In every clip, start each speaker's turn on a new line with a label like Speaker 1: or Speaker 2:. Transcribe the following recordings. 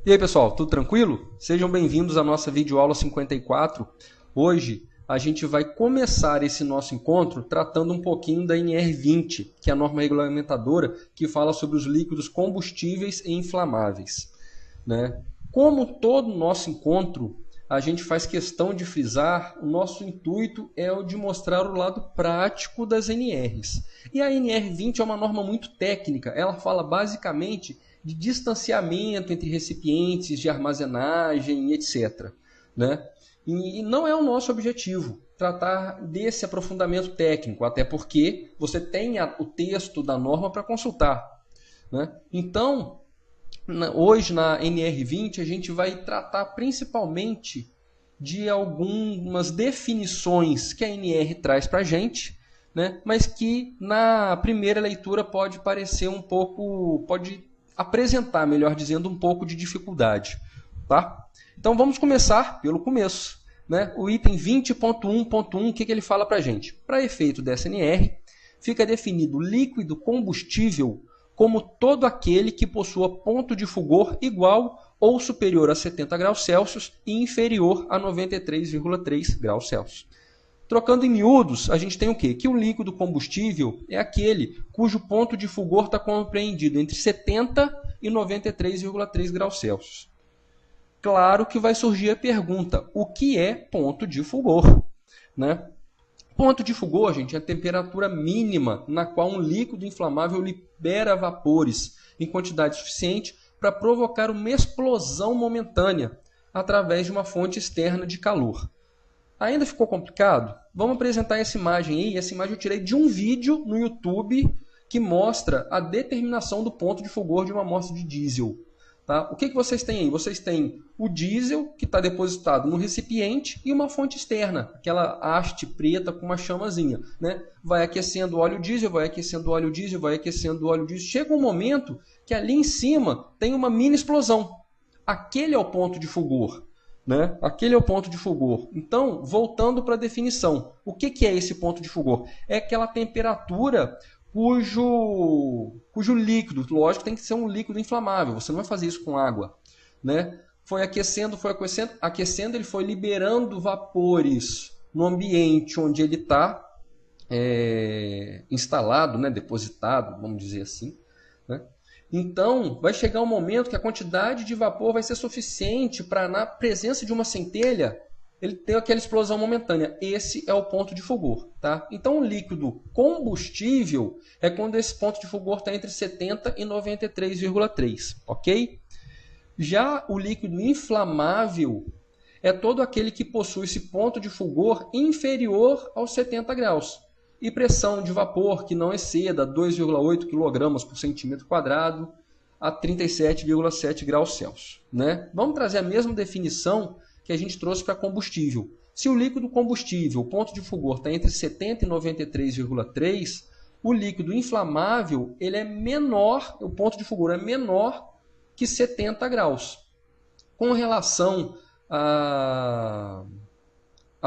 Speaker 1: E aí pessoal, tudo tranquilo? Sejam bem-vindos à nossa videoaula 54. Hoje a gente vai começar esse nosso encontro tratando um pouquinho da NR20, que é a norma regulamentadora que fala sobre os líquidos combustíveis e inflamáveis, né? Como todo nosso encontro, a gente faz questão de frisar, o nosso intuito é o de mostrar o lado prático das NRs. E a NR20 é uma norma muito técnica, ela fala basicamente de distanciamento entre recipientes, de armazenagem, etc. Né? E não é o nosso objetivo tratar desse aprofundamento técnico, até porque você tem o texto da norma para consultar. Né? Então, hoje na NR20 a gente vai tratar principalmente de algumas definições que a NR traz para a gente, né? Mas que na primeira leitura pode parecer um pouco, pode apresentar, melhor dizendo, um pouco de dificuldade. Tá? Então vamos começar pelo começo. Né? O item 20.1.1, o que ele fala para a gente? Para efeito dessa NR, fica definido líquido combustível como todo aquele que possua ponto de fulgor igual ou superior a 70 graus Celsius e inferior a 93,3 graus Celsius. Trocando em miúdos, a gente tem o quê? Que o líquido combustível é aquele cujo ponto de fulgor está compreendido entre 70 e 93,3 graus Celsius. Claro que vai surgir a pergunta, o que é ponto de fulgor? Né? Ponto de fulgor, gente, é a temperatura mínima na qual um líquido inflamável libera vapores em quantidade suficiente para provocar uma explosão momentânea através de uma fonte externa de calor. Ainda ficou complicado? Vamos apresentar essa imagem aí. Essa imagem eu tirei de um vídeo no YouTube que mostra a determinação do ponto de fulgor de uma amostra de diesel. Tá? O que vocês têm aí? Vocês têm o diesel que está depositado no recipiente e uma fonte externa, aquela haste preta com uma chamazinha. Né? Vai aquecendo o óleo diesel, vai aquecendo o óleo diesel, vai aquecendo o óleo diesel. Chega um momento que ali em cima tem uma mini explosão. Aquele é o ponto de fulgor. Né? Aquele é o ponto de fulgor. Então, voltando para a definição, o que é esse ponto de fulgor? É aquela temperatura cujo líquido, lógico, tem que ser um líquido inflamável. Você não vai fazer isso com água. Né? Foi aquecendo, ele foi liberando vapores no ambiente onde ele está instalado, né? Depositado, vamos dizer assim. Né? Então, vai chegar um momento que a quantidade de vapor vai ser suficiente para, na presença de uma centelha, ele ter aquela explosão momentânea. Esse é o ponto de fulgor. Tá? Então, o líquido combustível é quando esse ponto de fulgor está entre 70 e 93,3. Ok? Já o líquido inflamável é todo aquele que possui esse ponto de fulgor inferior aos 70 graus. E pressão de vapor que não exceda 2,8 kg por centímetro quadrado a 37,7 graus Celsius. Né? Vamos trazer a mesma definição que a gente trouxe para combustível. Se o líquido combustível, o ponto de fulgor, está entre 70 e 93,3, o líquido inflamável ele é menor, o ponto de fulgor é menor que 70 graus. Com relação à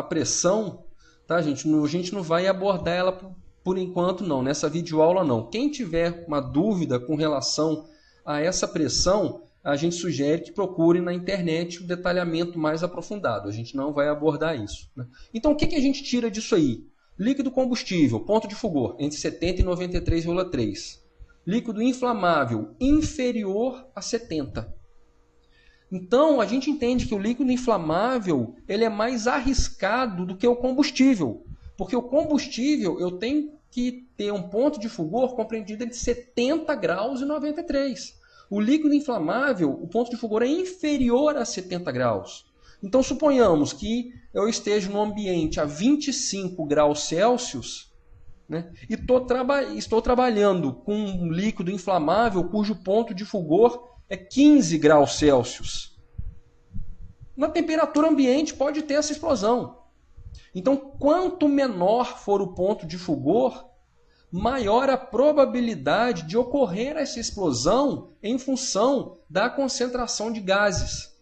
Speaker 1: pressão, tá, gente? A gente não vai abordar ela por enquanto, não. Nessa videoaula, não. Quem tiver uma dúvida com relação a essa pressão, a gente sugere que procure na internet um detalhamento mais aprofundado. A gente não vai abordar isso. Né? Então, o que a gente tira disso aí? Líquido combustível, ponto de fulgor, entre 70 e 93,3. Líquido inflamável, inferior a 70. Então, a gente entende que o líquido inflamável ele é mais arriscado do que o combustível. Porque o combustível eu tenho que ter um ponto de fulgor compreendido entre 70 graus e 93. O líquido inflamável, o ponto de fulgor é inferior a 70 graus. Então, suponhamos que eu esteja no ambiente a 25 graus Celsius, né, e estou trabalhando com um líquido inflamável cujo ponto de fulgor é 15 graus Celsius. Na temperatura ambiente pode ter essa explosão. Então, quanto menor for o ponto de fulgor, maior a probabilidade de ocorrer essa explosão em função da concentração de gases,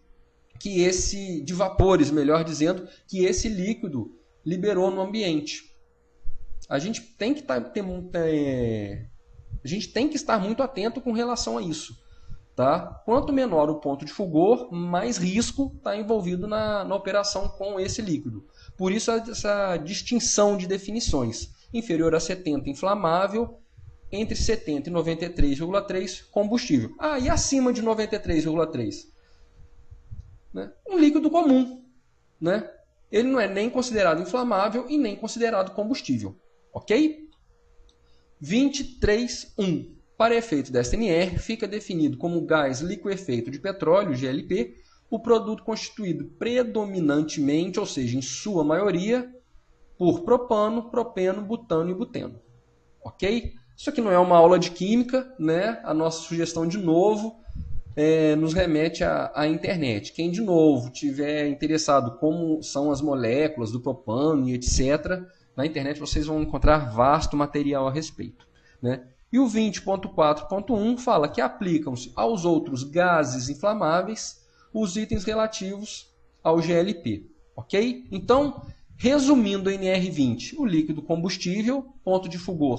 Speaker 1: de vapores, melhor dizendo, que esse líquido liberou no ambiente. A gente tem que estar muito atento com relação a isso. Tá? Quanto menor o ponto de fulgor, mais risco está envolvido na operação com esse líquido. Por isso essa distinção de definições. Inferior a 70, inflamável, entre 70 e 93,3, combustível. E acima de 93,3? Né? Um líquido comum. Né? Ele não é nem considerado inflamável e nem considerado combustível. Ok? 23.1. Para efeito desta NR, fica definido como gás liquefeito de petróleo, GLP, o produto constituído predominantemente, ou seja, em sua maioria, por propano, propeno, butano e buteno. Ok? Isso aqui não é uma aula de química, né? A nossa sugestão, de novo, nos remete à internet. Quem, de novo, tiver interessado como são as moléculas do propano e etc., na internet vocês vão encontrar vasto material a respeito. Né? E o 20.4.1 fala que aplicam-se aos outros gases inflamáveis os itens relativos ao GLP. Ok? Então, resumindo a NR20, o líquido combustível, ponto de fulgor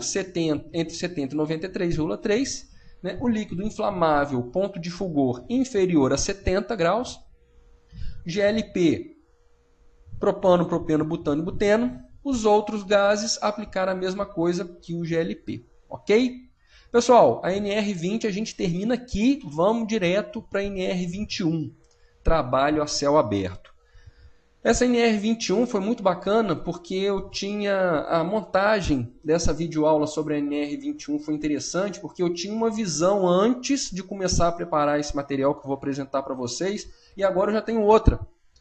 Speaker 1: entre 70 e 93,3, né? O líquido inflamável, ponto de fulgor inferior a 70 graus, GLP, propano, propeno, butano e buteno, os outros gases aplicar a mesma coisa que o GLP. Ok? Pessoal, a NR20 a gente termina aqui, vamos direto para a NR21, trabalho a céu aberto. Essa NR21 foi muito bacana porque eu tinha a montagem dessa videoaula sobre a NR21 foi interessante porque eu tinha uma visão antes de começar a preparar esse material que eu vou apresentar para vocês e agora eu já tenho outra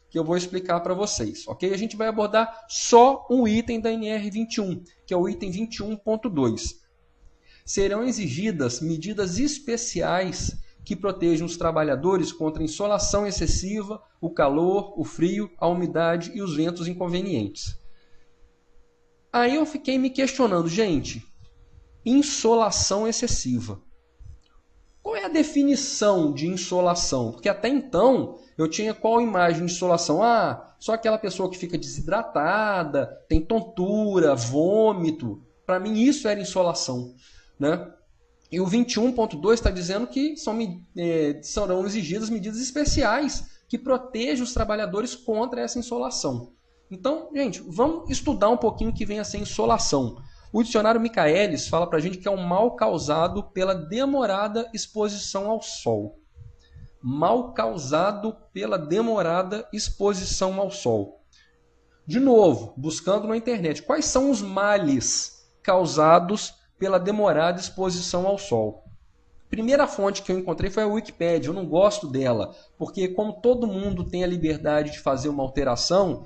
Speaker 1: que eu vou explicar para vocês. Ok? A gente vai abordar só um item da NR21, que é o item 21.2. Serão exigidas medidas especiais que protejam os trabalhadores contra a insolação excessiva, o calor, o frio, a umidade e os ventos inconvenientes. Aí eu fiquei me questionando, gente, insolação excessiva. Qual é a definição de insolação? Porque até então eu tinha qual imagem de insolação? Só aquela pessoa que fica desidratada, tem tontura, vômito. Para mim isso era insolação. Né? E o 21.2 está dizendo que serão exigidas medidas especiais que protejam os trabalhadores contra essa insolação. Então, gente, vamos estudar um pouquinho o que vem a ser insolação. O dicionário Michaelis fala para a gente que é um mal causado pela demorada exposição ao sol. Mal causado pela demorada exposição ao sol. De novo, buscando na internet, quais são os males causados pela demorada exposição ao sol? Primeira fonte que eu encontrei foi a Wikipédia. Eu não gosto dela, porque como todo mundo tem a liberdade de fazer uma alteração,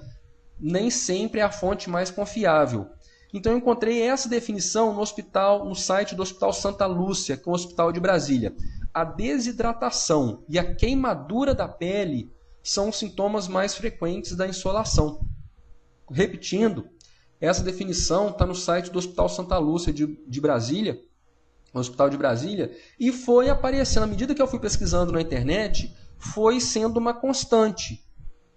Speaker 1: nem sempre é a fonte mais confiável. Então eu encontrei essa definição no site do Hospital Santa Lúcia, que é um hospital de Brasília. A desidratação e a queimadura da pele são os sintomas mais frequentes da insolação. Repetindo, essa definição está no site do Hospital Santa Lúcia de Brasília, Hospital de Brasília, e foi aparecendo, à medida que eu fui pesquisando na internet, foi sendo uma constante,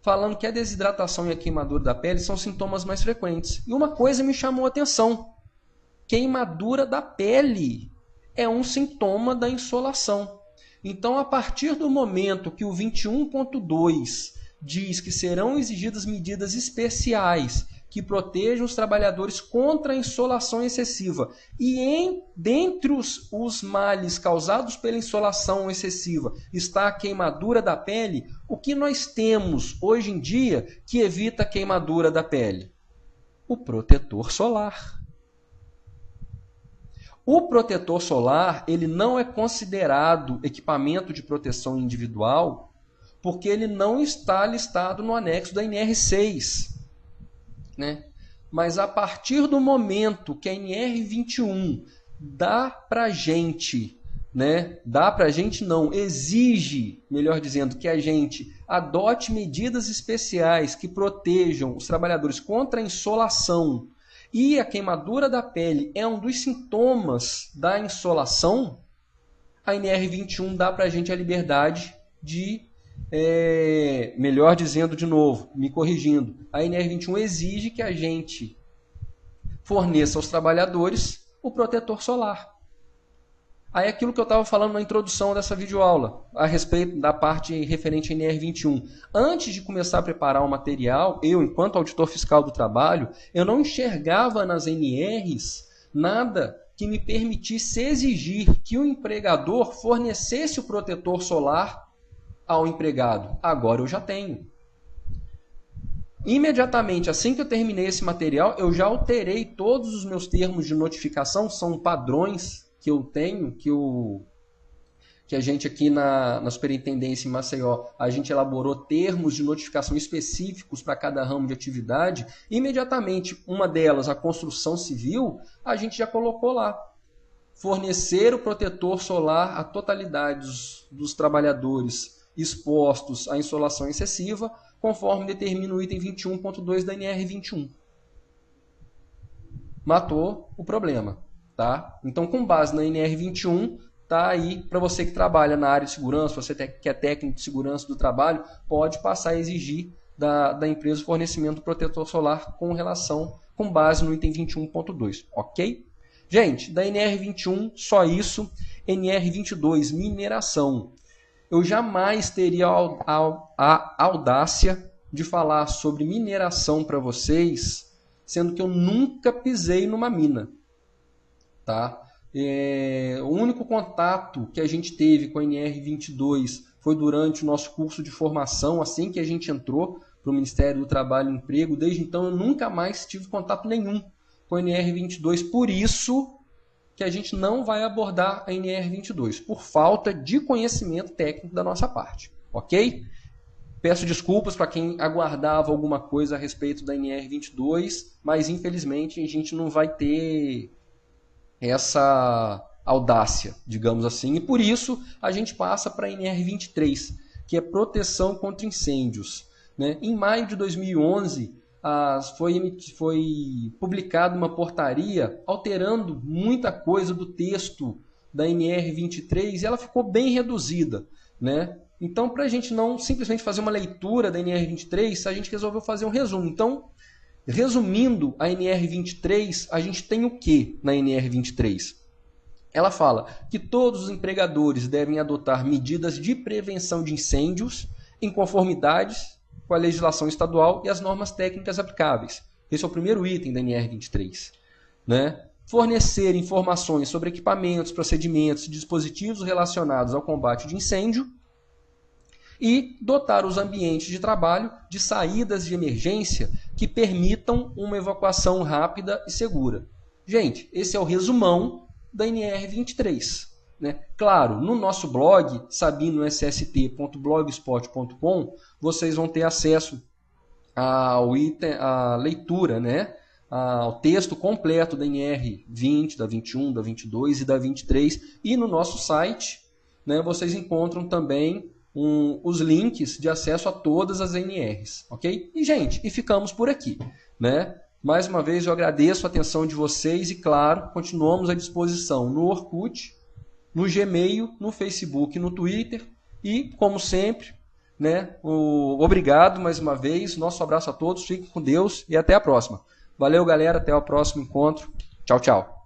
Speaker 1: falando que a desidratação e a queimadura da pele são sintomas mais frequentes. E uma coisa me chamou a atenção, queimadura da pele é um sintoma da insolação. Então, a partir do momento que o 21.2 diz que serão exigidas medidas especiais que protejam os trabalhadores contra a insolação excessiva. E dentre os males causados pela insolação excessiva está a queimadura da pele. O que nós temos hoje em dia que evita a queimadura da pele? O protetor solar. O protetor solar ele não é considerado equipamento de proteção individual porque ele não está listado no anexo da NR6. Né? Mas a partir do momento que a NR21 dá para a gente, né? Exige, melhor dizendo, que a gente adote medidas especiais que protejam os trabalhadores contra a insolação e a queimadura da pele é um dos sintomas da insolação, a NR21 dá para a gente a liberdade de melhor dizendo de novo, me corrigindo, a NR21 exige que a gente forneça aos trabalhadores o protetor solar. Aí aquilo que eu estava falando na introdução dessa videoaula, a respeito da parte referente à NR21. Antes de começar a preparar o material, eu, enquanto auditor fiscal do trabalho, eu não enxergava nas NRs nada que me permitisse exigir que o empregador fornecesse o protetor solar ao empregado. Agora eu já tenho. Imediatamente, assim que eu terminei esse material, eu já alterei todos os meus termos de notificação, são padrões que eu tenho, que a gente aqui na Superintendência em Maceió, a gente elaborou termos de notificação específicos para cada ramo de atividade. Imediatamente, uma delas, a construção civil, a gente já colocou lá. Fornecer o protetor solar à totalidade dos trabalhadores expostos à insolação excessiva, conforme determina o item 21.2 da NR21. Matou o problema. Tá? Então, com base na NR21, tá aí para você que trabalha na área de segurança, você que é técnico de segurança do trabalho, pode passar a exigir da empresa o fornecimento do protetor solar com base no item 21.2, ok? Gente, da NR21, só isso. NR22, mineração. Eu jamais teria a audácia de falar sobre mineração para vocês, sendo que eu nunca pisei numa mina. Tá? O único contato que a gente teve com a NR22 foi durante o nosso curso de formação, assim que a gente entrou para o Ministério do Trabalho e Emprego. Desde então eu nunca mais tive contato nenhum com a NR22, por isso que a gente não vai abordar a NR22, por falta de conhecimento técnico da nossa parte, ok? Peço desculpas para quem aguardava alguma coisa a respeito da NR22, mas infelizmente a gente não vai ter essa audácia, digamos assim, e por isso a gente passa para a NR23, que é proteção contra incêndios. Né? Em maio de 2011, foi publicada uma portaria alterando muita coisa do texto da NR23 e ela ficou bem reduzida. Né? Então, para a gente não simplesmente fazer uma leitura da NR23, a gente resolveu fazer um resumo. Então, resumindo a NR23, a gente tem o que na NR23? Ela fala que todos os empregadores devem adotar medidas de prevenção de incêndios em conformidade com a legislação estadual e as normas técnicas aplicáveis. Esse é o primeiro item da NR23. Né? Fornecer informações sobre equipamentos, procedimentos e dispositivos relacionados ao combate de incêndio e dotar os ambientes de trabalho de saídas de emergência que permitam uma evacuação rápida e segura. Gente, esse é o resumão da NR23. Né? Claro, no nosso blog, sabinoSST.blogspot.com, vocês vão ter acesso à leitura, né? Ao texto completo da NR20, da 21, da 22 e da 23. E no nosso site, né, vocês encontram também os links de acesso a todas as NRs, ok? E, gente, ficamos por aqui, né? Mais uma vez, eu agradeço a atenção de vocês e, claro, continuamos à disposição no Orkut, no Gmail, no Facebook, no Twitter e, como sempre, né, obrigado mais uma vez, nosso abraço a todos, fiquem com Deus e até a próxima. Valeu, galera, até o próximo encontro. Tchau, tchau.